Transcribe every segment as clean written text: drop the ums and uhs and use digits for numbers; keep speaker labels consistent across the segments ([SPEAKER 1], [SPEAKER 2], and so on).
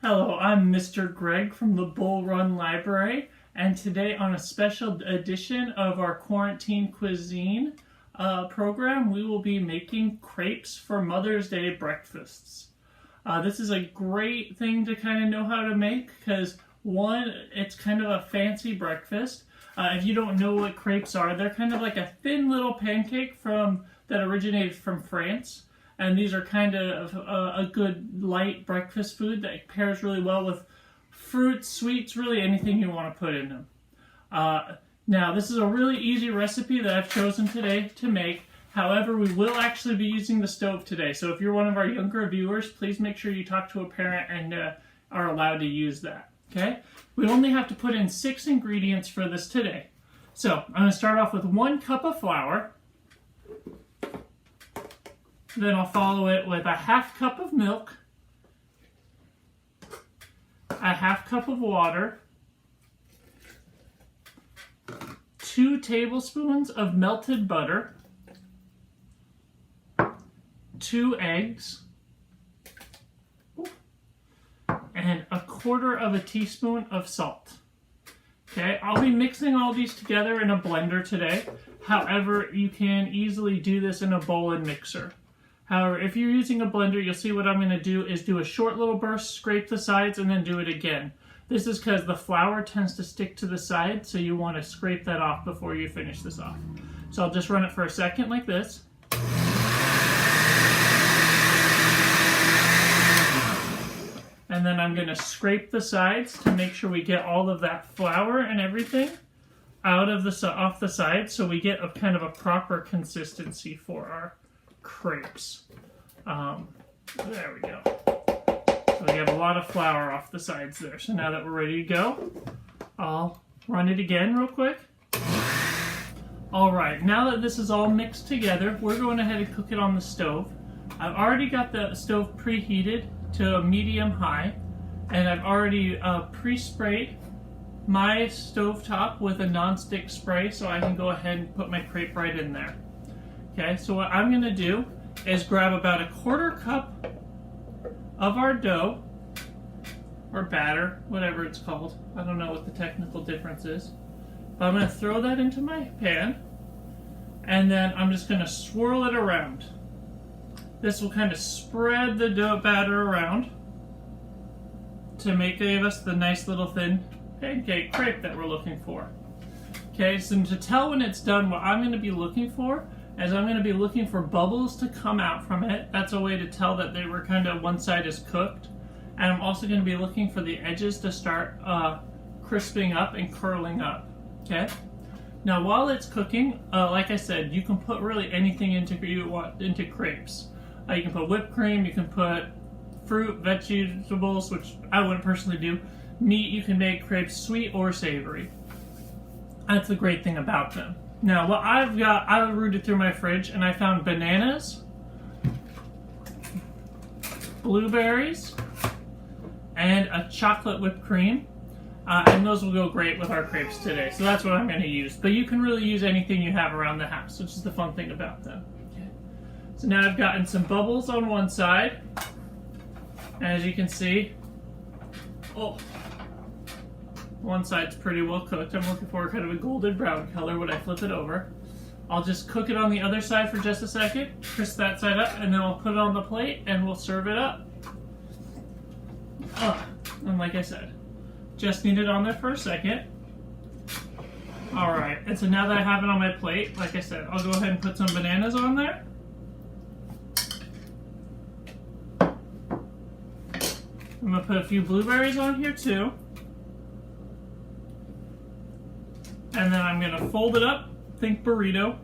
[SPEAKER 1] Hello, I'm Mr. Greg from the Bull Run Library, and today on a special edition of our QuaranTEEN Cuisine program, we will be making crepes for Mother's Day breakfasts. This is a great thing to kind of know how to make because, one, it's kind of a fancy breakfast. If you don't know what crepes are, they're kind of like a thin little pancake that originated from France. And these are kind of a good light breakfast food that pairs really well with fruits, sweets, really anything you want to put in them. Now, this is a really easy recipe that I've chosen today to make. However, we will actually be using the stove today. So if you're one of our younger viewers, please make sure you talk to a parent and are allowed to use that. Okay? We only have to put in 6 ingredients for this today. So I'm going to start off with 1 cup of flour. Then I'll follow it with a 1/2 cup of milk, a 1/2 cup of water, 2 tablespoons of melted butter, 2 eggs, and 1/4 teaspoon of salt. Okay, I'll be mixing all these together in a blender today. However, you can easily do this in a bowl and mixer. However, if you're using a blender, you'll see what I'm going to do is do a short little burst, scrape the sides, and then do it again. This is because the flour tends to stick to the side, so you want to scrape that off before you finish this off. So I'll just run it for a second like this. And then I'm going to scrape the sides to make sure we get all of that flour and everything out of off the sides, so we get a kind of a proper consistency for our crepes. There we go. So we have a lot of flour off the sides there. So now that we're ready to go, I'll run it again real quick. Alright, now that this is all mixed together, we're going ahead and cook it on the stove. I've already got the stove preheated to a medium-high, and I've already pre-sprayed my stovetop with a non-stick spray so I can go ahead and put my crepe right in there. Okay, so what I'm going to do is grab about 1/4 cup of our dough, or batter, whatever it's called. I don't know what the technical difference is. But I'm going to throw that into my pan, and then I'm just going to swirl it around. This will kind of spread the dough batter around to give us the nice little thin pancake crepe that we're looking for. Okay, so to tell when it's done, what I'm going to be looking for is I'm going to be looking for bubbles to come out from it. That's a way to tell that they were kind of one side is cooked. And I'm also going to be looking for the edges to start crisping up and curling up. Okay? Now while it's cooking, like I said, you can put really anything into crepes. You can put whipped cream, you can put fruit, vegetables, which I wouldn't personally do. Meat, you can make crepes sweet or savory. That's the great thing about them. Now, what I've got, I rooted through my fridge and I found bananas, blueberries, and a chocolate whipped cream. And those will go great with our crepes today. So that's what I'm going to use. But you can really use anything you have around the house, which is the fun thing about them. Okay. So now I've gotten some bubbles on one side. As you can see, one side's pretty well cooked. I'm looking for kind of a golden brown color when I flip it over. I'll just cook it on the other side for just a second, crisp that side up, and then I'll put it on the plate and we'll serve it up. And like I said, just need it on there for a second. Alright, and so now that I have it on my plate, like I said, I'll go ahead and put some bananas on there. I'm going to put a few blueberries on here too. And then I'm going to fold it up, think burrito.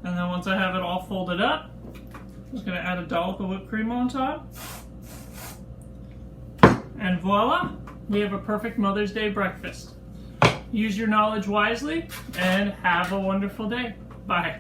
[SPEAKER 1] And then once I have it all folded up, I'm just going to add a dollop of whipped cream on top. And voila, we have a perfect Mother's Day breakfast. Use your knowledge wisely and have a wonderful day. Bye.